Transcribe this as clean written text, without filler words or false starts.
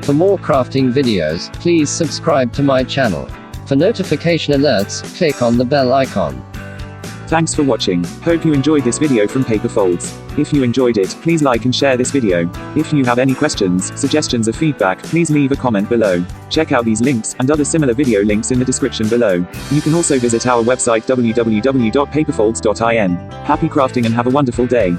For more crafting videos, please subscribe to my channel. For notification alerts, click on the bell icon. Thanks for watching. Hope you enjoyed this video from Paper Folds. If you enjoyed it, please like and share this video. If you have any questions, suggestions or feedback, please leave a comment below. Check out these links, and other similar video links in the description below. You can also visit our website www.paperfolds.in. Happy crafting and have a wonderful day.